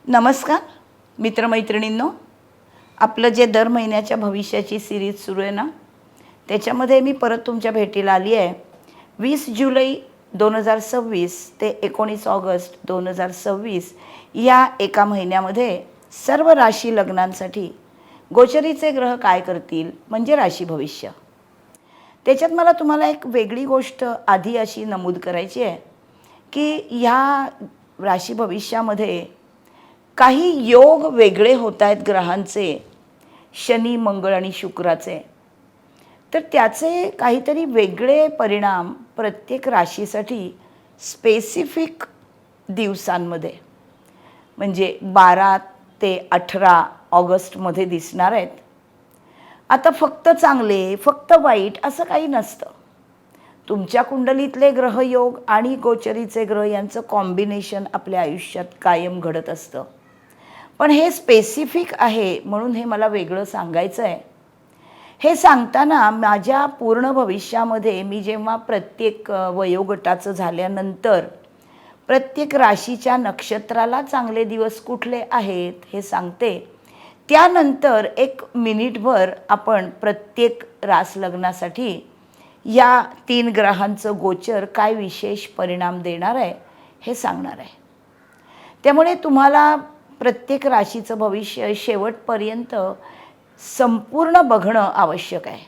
नमस्कार मित्रमैत्रिणींनो, आपलं जे दर महिन्याच्या भविष्याची सिरीज सुरू आहे ना, त्याच्यामध्ये मी परत तुमच्या भेटीला आली आहे. 20 जुलै 2026 ते 19 ऑगस्ट 2026 या एका महिन्यामध्ये सर्व राशी लग्नांसाठी गोचरीचे ग्रह काय करतील म्हणजे राशी भविष्य. त्याच्यात मला तुम्हाला एक वेगळी गोष्ट आधी अशी नमूद करायची आहे की ह्या राशी भविष्यामध्ये काही योग वेगळे होत आहेत ग्रहांचे, शनी, मंगळ आणि शुक्राचे. तर त्याचे काहीतरी वेगळे परिणाम प्रत्येक राशीसाठी स्पेसिफिक दिवसांमध्ये म्हणजे 12 ते 18 ऑगस्टमध्ये दिसणार आहेत. आता फक्त चांगले फक्त वाईट असं काही नसतं. तुमच्या कुंडलीतले ग्रहयोग आणि गोचरीचे ग्रह यांचं कॉम्बिनेशन आपल्या आयुष्यात कायम घडत असतं. पण हे स्पेसिफिक आहे म्हणून हे मला वेगळं सांगायचं आहे. हे सांगताना माझ्या पूर्ण भविष्यामध्ये मी जेव्हा प्रत्येक वयोगटाचं झाल्यानंतर प्रत्येक राशीच्या नक्षत्राला चांगले दिवस कुठले आहेत हे सांगते, त्यानंतर एक मिनिटभर आपण प्रत्येक रास लग्नासाठी या 3 ग्रहांचं गोचर काय विशेष परिणाम देणार आहे हे सांगणार आहे. त्यामुळे तुम्हाला प्रत्येक राशीचं भविष्य शेवटपर्यंत संपूर्ण बघणं आवश्यक आहे.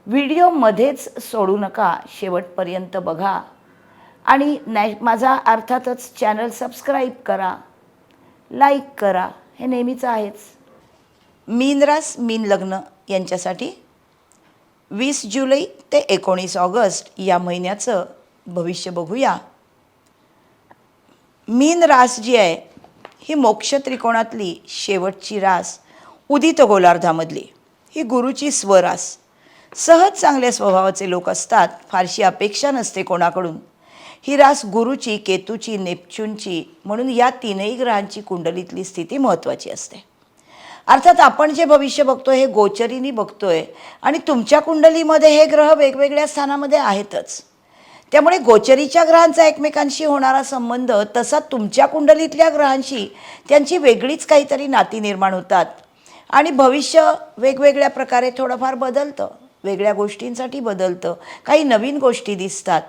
व्हिडिओमध्येच सोडू नका, शेवटपर्यंत बघा आणि माझा अर्थातच चॅनल सबस्क्राईब करा, लाईक करा, हे नेहमीचं आहेच. मीन रास मीन लग्न यांच्यासाठी 20 जुलै ते 19 ऑगस्ट या महिन्याचं भविष्य बघूया. मीन रास जी आहे ही मोक्ष त्रिकोणातली शेवटची रास, उदित गोलार्धामधली ही गुरुची स्वरास. सहज चांगल्या स्वभावाचे लोक असतात, फारशी अपेक्षा नसते कोणाकडून. ही रास गुरुची, केतूची, नेपच्यूनची म्हणून या 3ही ग्रहांची कुंडलीतली स्थिती महत्त्वाची असते. अर्थात आपण जे भविष्य बघतोय हे गोचरीनी बघतोय आणि तुमच्या कुंडलीमध्ये हे ग्रह वेगवेगळ्या स्थानामध्ये आहेतच. त्यामुळे गोचरीच्या ग्रहांचा एकमेकांशी होणारा संबंध तसा तुमच्या कुंडलीतल्या ग्रहांशी त्यांची वेगळीच काहीतरी नाती निर्माण होतात आणि भविष्य वेगवेगळ्या प्रकारे थोडंफार बदलतं, वेगळ्या गोष्टींसाठी बदलतं, काही नवीन गोष्टी दिसतात.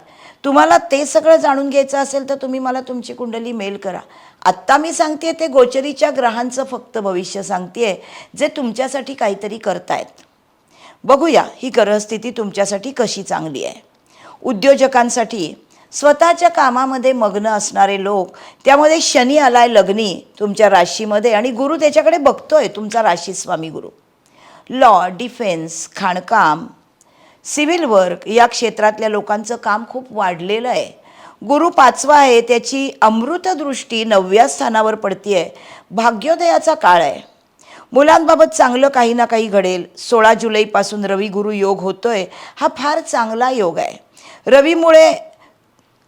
तुम्हाला ते सगळं जाणून घ्यायचं असेल तर तुम्ही मला तुमची कुंडली मेल करा. आत्ता मी सांगते ते गोचरीच्या ग्रहांचं फक्त भविष्य सांगते जे तुमच्यासाठी काहीतरी करतायत. बघूया ही ग्रहस्थिती तुमच्यासाठी कशी चांगली आहे. उद्योजकांसाठी स्वतःच्या कामामध्ये मग्न असणारे लोक, त्यामध्ये शनी आलाय लग्नी तुमच्या राशीमध्ये आणि गुरु त्याच्याकडे बघतोय, तुमचा राशीस्वामी गुरु. लॉ, डिफेन्स, खाणकाम, सिव्हिल वर्क या क्षेत्रातल्या लोकांचं काम खूप वाढलेलं आहे. गुरु 5वा आहे, त्याची अमृतदृष्टी 9व्या स्थानावर पडतीये. भाग्योदयाचा काळ आहे. मुलांबाबत चांगलं काही ना काही घडेल. 16 जुलैपासून रवी गुरु योग होतोय, हा फार चांगला योग आहे. रवीमुळे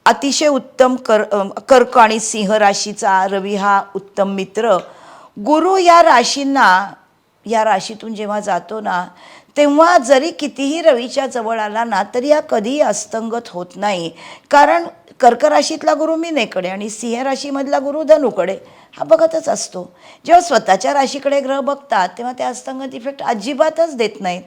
अतिशय उत्तम कर्क आणि सिंह राशीचा रवी हा उत्तम मित्र. गुरु या राशींना, या राशीतून जेव्हा जातो ना तेव्हा जरी कितीही रवीच्या जवळ आला ना तरी हा कधीही अस्तंगत होत नाही. कारण कर्क राशीतला गुरु मीनेकडे आणि सिंह राशीमधला गुरु धनुकडे हा बघतच असतो. जेव्हा स्वतःच्या राशीकडे ग्रह बघतात तेव्हा त्या अस्तंगत इफेक्ट अजिबातच देत नाहीत.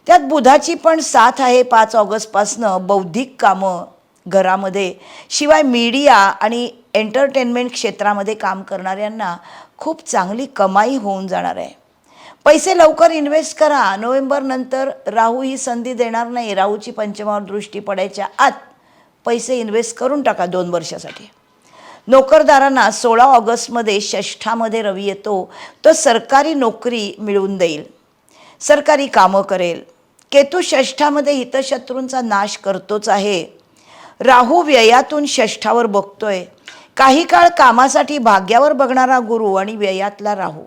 त्यात बुधाची पण साथ आहे 5 ऑगस्टपासनं. बौद्धिक कामं घरामध्ये, शिवाय मीडिया आणि एंटरटेनमेंट क्षेत्रामध्ये काम करणाऱ्यांना खूप चांगली कमाई होऊन जाणार आहे. पैसे लवकर इन्व्हेस्ट करा. नोव्हेंबर नंतर राहू ही संधी देणार नाही. राहूची पंचमावर दृष्टी पडायच्या आत पैसे इन्व्हेस्ट करून टाका 2 वर्षासाठी. नोकरदारांना 16 ऑगस्टमध्ये षष्ठामध्ये रवी येतो. तो सरकारी नोकरी मिळवून देईल, सरकारी कामं करेल. केतू षष्ठामध्ये हितशत्रूंचा नाश करतोच आहे. राहू व्ययातून षष्ठावर बघतोय. काही काळ कामासाठी भाग्यावर बघणारा गुरु आणि व्ययातला राहू.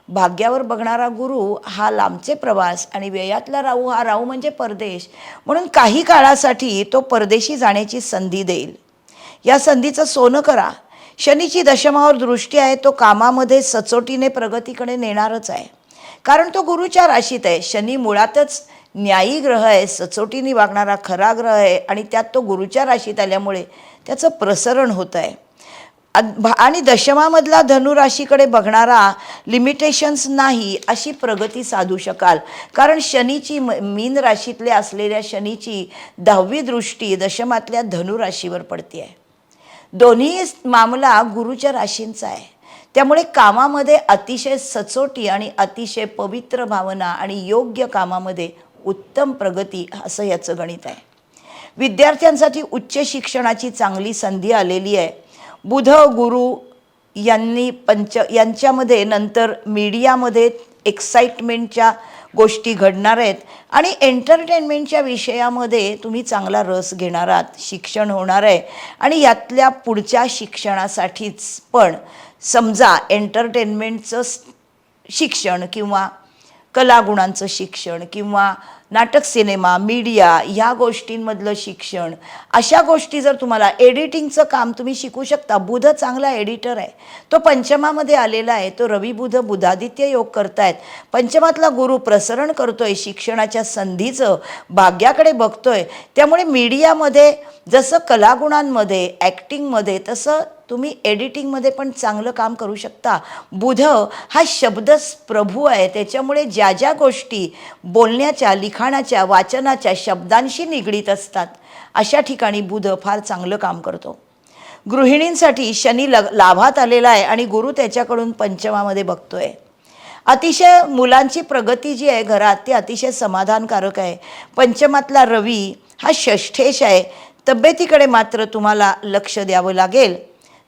भाग्यावर बघणारा गुरु हा लांबचे प्रवास आणि व्ययातला राहू हा राहू म्हणजे परदेश, म्हणून काही काळासाठी तो परदेशी जाण्याची संधी देईल. या संधीचं सोनं करा. शनीची दशमावर दृष्टी आहे, तो कामामध्ये सचोटीने प्रगतीकडे नेणारच आहे. कारण तो गुरुच्या राशीत आहे. शनी मुळातच न्यायी ग्रह आहे, सचोटीने वागणारा खरा ग्रह आहे आणि त्यात तो गुरुच्या राशीत आल्यामुळे त्याचं प्रसरण होत आहे. आणि दशमामधला धनुराशीकडे बघणारा लिमिटेशन्स नाही अशी प्रगती साधू शकाल. कारण शनीची मीन राशीतले असलेल्या शनीची 10वी दृष्टी दशमातल्या धनुराशीवर पडते आहे. दोन्ही मामला गुरुच्या राशींचा आहे. त्यामुळे कामामध्ये अतिशय सचोटी आणि अतिशय पवित्र भावना आणि योग्य कामामध्ये उत्तम प्रगती असं याचं गणित आहे. विद्यार्थ्यांसाठी उच्च शिक्षणाची चांगली संधी आलेली आहे. बुध गुरु यांच्यामध्ये नंतर मीडियामध्ये एक्साइटमेंटच्या गोष्टी घडणार आहेत आणि एंटरटेनमेंटच्या विषयामध्ये तुम्ही चांगला रस घेणार आहात. शिक्षण होणार आहे आणि यातल्या पुढच्या शिक्षणासाठीच पण समजा एंटरटेनमेंटचं शिक्षण किंवा कलागुणांचं शिक्षण किंवा नाटक सिनेमा मीडिया ह्या गोष्टींमधलं शिक्षण, अशा गोष्टी जर तुम्हाला एडिटिंगचं काम तुम्ही शिकू शकता. बुध चांगला एडिटर आहे, तो पंचमामध्ये आलेला आहे. तो रवी बुध बुधादित्य योग करतायत. पंचमातला गुरु प्रसरण करतोय, शिक्षणाच्या संधीचं भाग्याकडे बघतोय. त्यामुळे मीडियामध्ये जसं कलागुणांमध्ये ॲक्टिंगमध्ये तसं तुम्ही एडिटिंगमध्ये पण चांगलं काम करू शकता. बुध हा शब्द प्रभू आहे. त्याच्यामुळे ज्या ज्या गोष्टी बोलण्याच्या लिखाणाच्या वाचनाच्या शब्दांशी निगडीत असतात अशा ठिकाणी बुध फार चांगलं काम करतो. गृहिणींसाठी शनी लाभात आलेला आहे आणि गुरु त्याच्याकडून पंचमामध्ये बघतोय. अतिशय मुलांची प्रगती जी आहे घरात ती अतिशय समाधानकारक आहे. पंचमातला रवी हा षष्ठेश आहे. तब्येतीकडे मात्र तुम्हाला लक्ष द्यावं लागेल.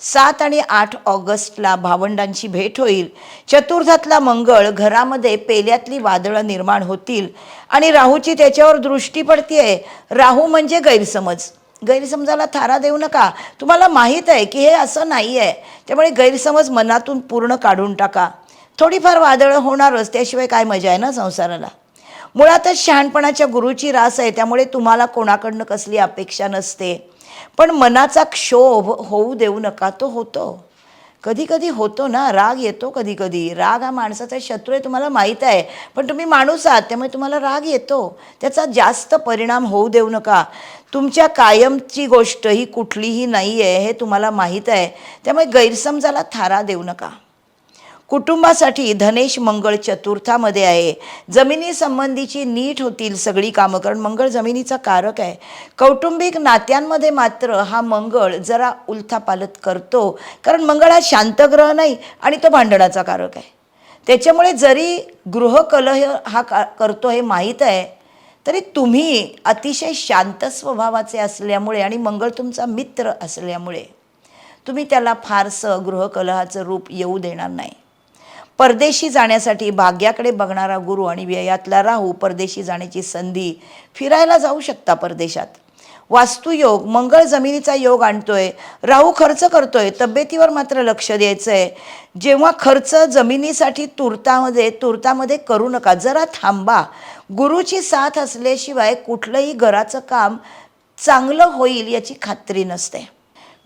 7 आणि 8 ऑगस्टला भावंडांची भेट होईल. चतुर्थातला मंगळ घरामध्ये पेल्यातली वादळं निर्माण होतील आणि राहूची त्याच्यावर दृष्टी पडतीये. राहू म्हणजे गैरसमज. गैरसमजाला थारा देऊ नका. तुम्हाला माहीत आहे की हे असं नाही आहे, त्यामुळे गैरसमज मनातून पूर्ण काढून टाका. थोडीफार वादळं होणारच, त्याशिवाय काय मजा आहे ना संसाराला. मुळातच शहाणपणाच्या गुरुची रास आहे, त्यामुळे तुम्हाला कोणाकडनं कसली अपेक्षा नसते. पण मनाचा क्षोभ होऊ देऊ नका. तो होतो, कधी कधी होतो ना. राग येतो कधी कधी. राग हा माणसाचा शत्रू आहे तुम्हाला माहीत आहे, पण तुम्ही माणूस आहात त्यामुळे तुम्हाला राग येतो. त्याचा जास्त परिणाम होऊ देऊ नका. तुमच्या कायमची गोष्ट ही कुठलीही नाही आहे हे तुम्हाला माहीत आहे, त्यामुळे गैरसमजाला थारा देऊ नका. कुटुंबासाठी धनेश मंगळ चतुर्थामध्ये आहे. जमिनी संबंधीची नीट होतील सगळी कामं, कारण मंगळ जमिनीचा कारक आहे. कौटुंबिक नात्यांमध्ये मात्र हा मंगळ जरा उलथापालथ करतो, कारण मंगळ हा शांतग्रह नाही आणि तो भांडणाचा कारक आहे. त्याच्यामुळे जरी गृहकलह हा करतो हे माहीत आहे, तरी तुम्ही अतिशय शांत स्वभावाचे असल्यामुळे आणि मंगळ तुमचा मित्र असल्यामुळे तुम्ही त्याला फारसं गृहकलहाचं रूप येऊ देणार नाही. परदेशी जाण्यासाठी भाग्याकडे बघणारा गुरु आणि व्ययातला राहू परदेशी जाण्याची संधी, फिरायला जाऊ शकता परदेशात. वास्तुयोग मंगळ जमिनीचा योग आणतोय. राहू खर्च करतोय, तब्येतीवर मात्र लक्ष द्यायचं आहे. जेव्हा खर्च जमिनीसाठी तुर्तामध्ये करू नका, जरा थांबा. गुरुची साथ असल्याशिवाय कुठलंही घराचं काम चांगलं होईल याची खात्री नसते.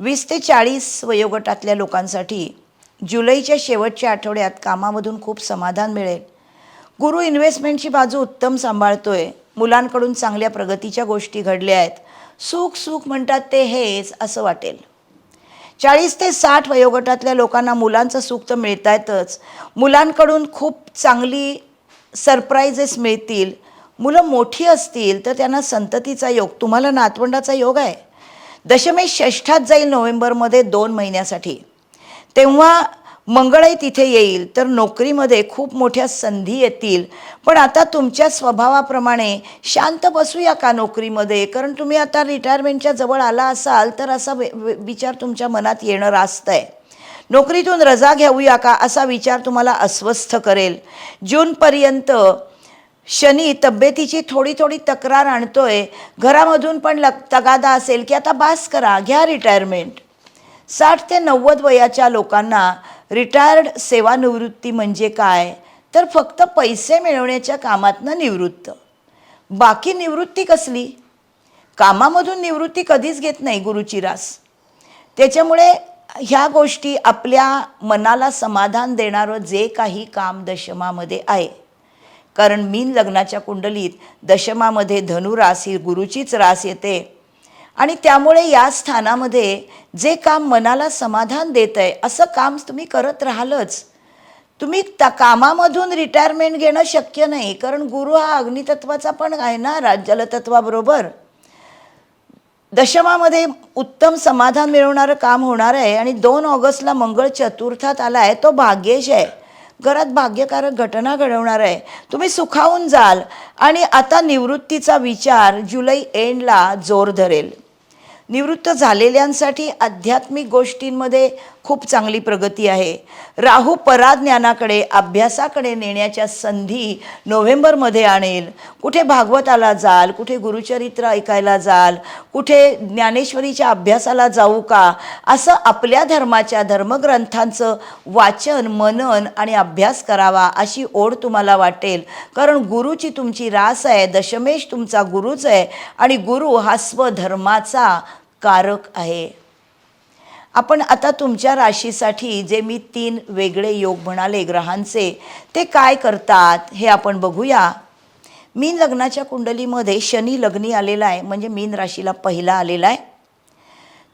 20 ते 40 वयोगटातल्या लोकांसाठी जुलैच्या शेवटच्या आठवड्यात कामामधून खूप समाधान मिळेल. गुरु इन्व्हेस्टमेंटची बाजू उत्तम सांभाळतोय. मुलांकडून चांगल्या प्रगतीच्या गोष्टी घडल्या आहेत. सुख सुख म्हणतात ते हेच असं वाटेल. 40 ते 60 वयोगटातल्या लोकांना मुलांचं सुख तर मिळतायतच, मुलांकडून खूप चांगली सरप्राईजेस मिळतील. मुलं मोठी असतील तर त्यांना संततीचा योग, तुम्हाला नातवंडाचा योग आहे. दशमेश षष्ठात जाईल नोव्हेंबरमध्ये 2 महिन्यासाठी. तेव्हा मंगळही तिथे येईल, तर नोकरीमध्ये खूप मोठ्या संधी येतील. पण आता तुमच्या स्वभावाप्रमाणे शांत बसूया का नोकरीमध्ये, कारण तुम्ही आता रिटायरमेंटच्या जवळ आला असाल तर असा विचार तुमच्या मनात येणं रास्त आहे. नोकरीतून रजा घेऊया का असा विचार तुम्हाला अस्वस्थ करेल. जूनपर्यंत शनी तब्येतीची थोडी थोडी तक्रार आणतोय. घरामधून पण तगादा असेल की आता बास करा, घ्या रिटायरमेंट. 60 ते 90 वयाच्या लोकांना रिटायर्ड सेवानिवृत्ती म्हणजे काय, तर फक्त पैसे मिळवण्याच्या कामातनं निवृत्त. बाकी निवृत्ती कसली? कामामधून निवृत्ती कधीच घेत नाही गुरुची रास. त्याच्यामुळे ह्या गोष्टी आपल्या मनाला समाधान देणारं जे काही काम दशमामध्ये आहे, कारण मीन लग्नाच्या कुंडलीत दशमामध्ये धनुरास ही गुरुचीच रास येते आणि त्यामुळे या स्थानामध्ये जे काम मनाला समाधान देत आहे असं काम तुम्ही करत राहालच. तुम्ही त्या कामामधून रिटायरमेंट घेणं शक्य नाही, कारण गुरु हा अग्नितत्वाचा पण आहे ना, जलतत्वाबरोबर. दशमामध्ये उत्तम समाधान मिळवणारं काम होणार आहे आणि 2 ऑगस्टला मंगळ चतुर्थात आला आहे, तो भाग्येश आहे. घरात भाग्यकारक घटना घडवणार आहे, तुम्ही सुखावून जाल. आणि आता निवृत्तीचा विचार जुलै एंडला जोर धरेल. निवृत्त झालेल्यांसाठी आध्यात्मिक गोष्टींमध्ये खूप चांगली प्रगती आहे. राहू पराज्ञानाकडे, अभ्यासाकडे नेण्याच्या संधी नोव्हेंबरमध्ये आणेल. कुठे भागवताला जाल, कुठे गुरुचरित्र ऐकायला जाल, कुठे ज्ञानेश्वरीच्या अभ्यासाला जाऊ का, असं आपल्या धर्माच्या धर्मग्रंथांचं वाचन, मनन आणि अभ्यास करावा अशी ओढ तुम्हाला वाटेल. कारण गुरुची तुमची रास आहे, दशमेश तुमचा गुरुच आहे आणि गुरु हा स्वधर्माचा कारक आहे. आपण आता तुमच्या राशीसाठी जे मी 3 वेगळे योग म्हणाले ग्रहांचे, ते काय करतात हे आपण बघूया. मीन लग्नाच्या कुंडलीमध्ये शनी लग्नी आलेला आहे, म्हणजे मीन राशीला पहिला आलेला आहे.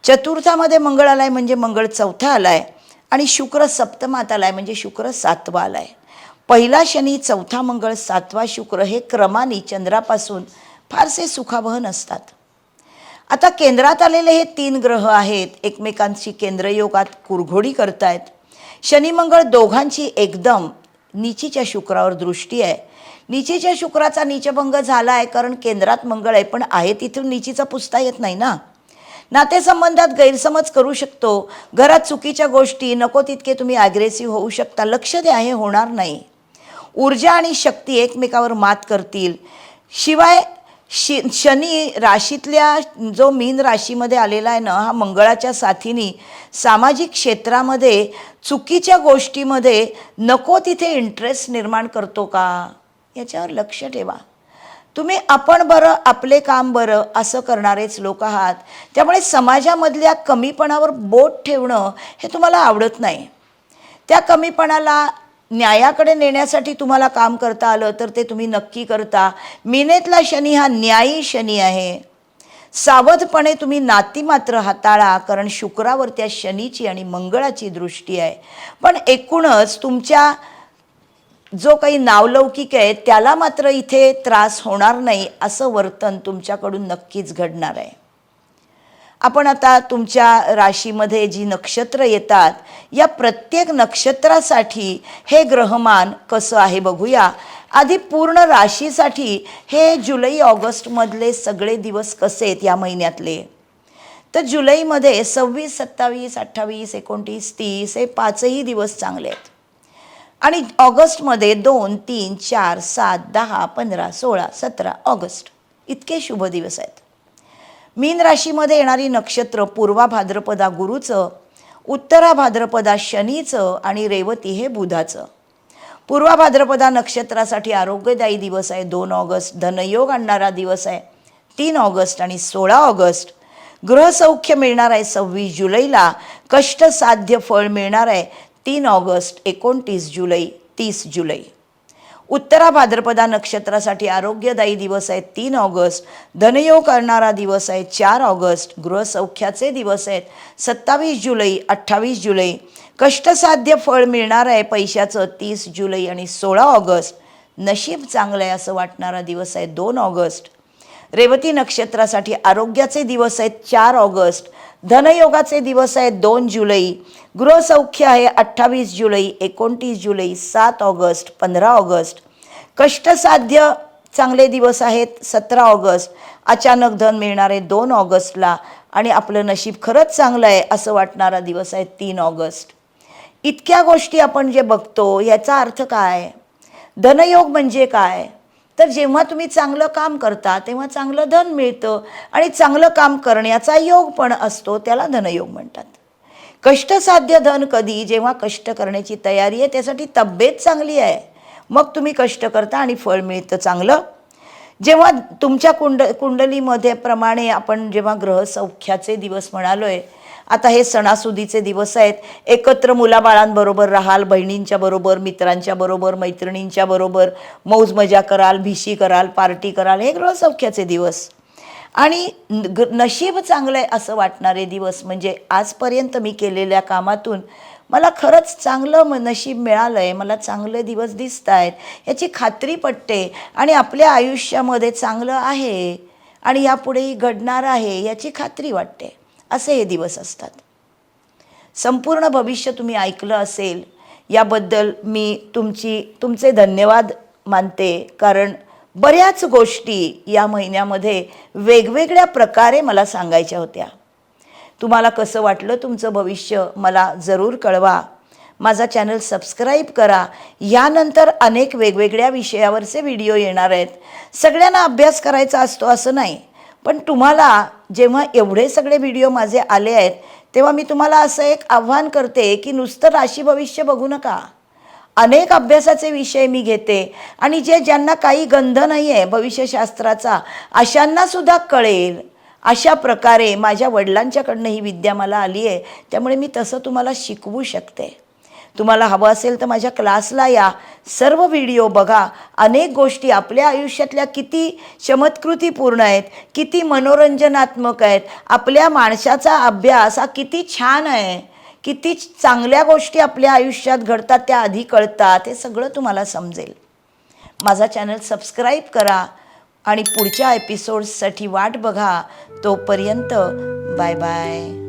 चतुर्थामध्ये मंगळ आला आहे, म्हणजे मंगळ चौथा आला आहे. आणि शुक्र सप्तमात आला आहे, म्हणजे शुक्र 7वा आला आहे. पहिला शनी, चौथा मंगळ, 7वा शुक्र हे क्रमाने चंद्रापासून फारसे सुखावह नसतात. आता केंद्रात आलेले हे 3 ग्रह आहेत, एकमेकांची केंद्रयोगात कुरघोडी करतायत. शनी मंगळ दोघांची एकदम नीचीच्या शुक्रावर दृष्टी आहे. नीचीच्या शुक्राचा नीचभंग झाला आहे, कारण केंद्रात मंगळ आहे, पण आहे तिथून नीचीचा पुसता येत नाही ना. नातेसंबंधात गैरसमज करू शकतो. घरात चुकीच्या गोष्टी, नको तितके तुम्ही ॲग्रेसिव्ह होऊ शकता. लक्ष द्या, हे होणार नाही. ऊर्जा आणि शक्ती एकमेकावर मात करतील. शिवाय शनी राशीतल्या जो मीन राशीमध्ये आलेला आहे ना, हा मंगळाच्या साथीने सामाजिक क्षेत्रामध्ये चुकीच्या गोष्टीमध्ये नको तिथे इंटरेस्ट निर्माण करतो का, याच्यावर लक्ष ठेवा. तुम्ही आपण बरं, आपले काम बरं असं करणारेच लोक आहात. त्यामुळे समाजामधल्या कमीपणावर बोट ठेवणं हे तुम्हाला आवडत नाही. त्या कमीपणाला न्यायाकडे नेण्यासाठी तुम्हाला काम करता आलं तर ते तुम्ही नक्की करता. मीनेतला शनी हा न्यायी शनी आहे. सावधपणे तुम्ही नाती मात्र हाताळा, कारण शुक्रावर त्या शनीची आणि मंगळाची दृष्टी आहे. पण एकूणच तुमच्या जो काही नावलौकिक आहे त्याला मात्र इथे त्रास होणार नाही, असं वर्तन तुमच्याकडून नक्कीच घडणार आहे. आपण आता तुमच्या राशीमध्ये जी नक्षत्र येतात, या प्रत्येक नक्षत्रासाठी हे ग्रहमान कसं आहे बघूया. आधी पूर्ण राशीसाठी हे जुलै ऑगस्टमधले सगळे दिवस कसे आहेत या महिन्यातले. तर जुलैमध्ये 26, 27, 28, 29, 30 हे 5ही दिवस चांगले आहेत. आणि ऑगस्टमध्ये 2, 3, 4, 7, 10, 15, 16, 17 ऑगस्ट इतके शुभ दिवस आहेत. मीन राशीमध्ये येणारी नक्षत्र पूर्वा भाद्रपदा गुरुचं, उत्तरा भाद्रपदा शनीचं आणि रेवती हे बुधाचं. पूर्वा भाद्रपदा नक्षत्रासाठी आरोग्यदायी दिवस आहे 2 ऑगस्ट. धनयोग आणणारा दिवस आहे 3 ऑगस्ट आणि 16 ऑगस्ट. गृहसौख्य मिळणार आहे 26 जुलैला. कष्टसाध्य फळ मिळणार आहे 3 ऑगस्ट, 29 जुलै, 30 जुलै. उत्तरा भाद्रपदा नक्षत्रासाठी आरोग्यदायी दिवस आहे 3 ऑगस्ट. धनयोग करणारा दिवस आहे 4 ऑगस्ट. गृहसौख्याचे दिवस आहेत 27 जुलै, 28 जुलै. कष्टसाध्य फळ मिळणार आहे पैशाचं 30 जुलै आणि 16 ऑगस्ट. नशीब चांगलं आहे असं वाटणारा दिवस आहे 2 ऑगस्ट. रेवती नक्षत्रासाठी आरोग्याचे दिवस आहेत 4 ऑगस्ट. धनयोगाचे दिवस आहेत 2 जुलै. गृहसौख्य आहे 28 जुलै, 29 जुलै, 7 ऑगस्ट, 15 ऑगस्ट. कष्टसाध्य चांगले दिवस आहेत 17 ऑगस्ट. अचानक धन मिळणार आहे 2 ऑगस्टला. आणि आपलं नशीब खरंच चांगलं आहे असं वाटणारा दिवस आहे 3 ऑगस्ट. इतक्या गोष्टी आपण जे बघतो याचा अर्थ काय? धनयोग म्हणजे काय? तर जेव्हा तुम्ही चांगलं काम करता तेव्हा चांगलं धन मिळतं आणि चांगलं काम करण्याचा योग पण असतो, त्याला धनयोग म्हणतात. कष्टसाध्य धन कधी? जेव्हा कष्ट करण्याची तयारी आहे, त्यासाठी तब्येत चांगली आहे, मग तुम्ही कष्ट करता आणि फळ मिळतं चांगलं. जेव्हा तुमच्या कुंडलीमध्ये प्रमाणे आपण जेव्हा ग्रहसौख्याचे दिवस म्हणालोय, आता हे सणासुदीचे दिवस आहेत. एकत्र मुलाबाळांबरोबर राहाल, बहिणींच्या बरोबर, मित्रांच्या बरोबर, मैत्रिणींच्या बरोबर मौज मजा कराल, भिशी कराल, पार्टी कराल, हे ग्रहसौख्याचे दिवस. आणि नशीब चांगलं आहे असं वाटणारे दिवस म्हणजे आजपर्यंत मी केलेल्या कामातून मला खरंच चांगलं नशीब मिळालं आहे, मला चांगले दिवस दिसत आहेत याची खात्री पटते आणि आपल्या आयुष्यामध्ये चांगलं आहे आणि यापुढेही घडणार आहे याची खात्री वाटते. असे हे दिवस असतात. संपूर्ण भविष्य तुम्ही ऐकलं असेल याबद्दल मी तुमचे धन्यवाद मानते, कारण बऱ्याच गोष्टी या महिन्यामध्ये वेगवेगळ्या प्रकारे मला सांगायच्या होत्या. तुम्हाला कसं वाटलं तुमचं भविष्य मला जरूर कळवा. माझा चॅनल सबस्क्राईब करा. यानंतर अनेक वेगवेगळ्या विषयावरचे व्हिडिओ येणार आहेत. सगळ्यांना अभ्यास करायचा असतो असं नाही, पण तुम्हाला जेव्हा एवढे सगळे व्हिडिओ माझे आले आहेत तेव्हा मी तुम्हाला असं एक आव्हान करते की नुसतं राशी भविष्य बघू नका. अनेक अभ्यासाचे विषय मी घेते आणि ज्यांना काही गंध नाही आहे भविष्यशास्त्राचा अशांनासुद्धा कळेल अशा प्रकारे माझ्या वडिलांच्याकडनं ही विद्या मला आली आहे. त्यामुळे मी तसं तुम्हाला शिकवू शकते. तुम्हाला हवं असेल तर माझ्या क्लासला या, सर्व व्हिडिओ बघा. अनेक गोष्टी आपल्या आयुष्यातल्या किती चमत्कृतीपूर्ण आहेत, किती मनोरंजनात्मक आहेत. आपल्या माणसाचा अभ्यास हा किती छान आहे, किती चांगल्या गोष्टी आपल्या आयुष्यात घडतात त्या आधी कळतात. हे सगळं तुम्हाला समजेल. माझा चॅनल सबस्क्राईब करा आणि पुढच्या एपिसोड्ससाठी वाट बघा. तोपर्यंत बाय बाय.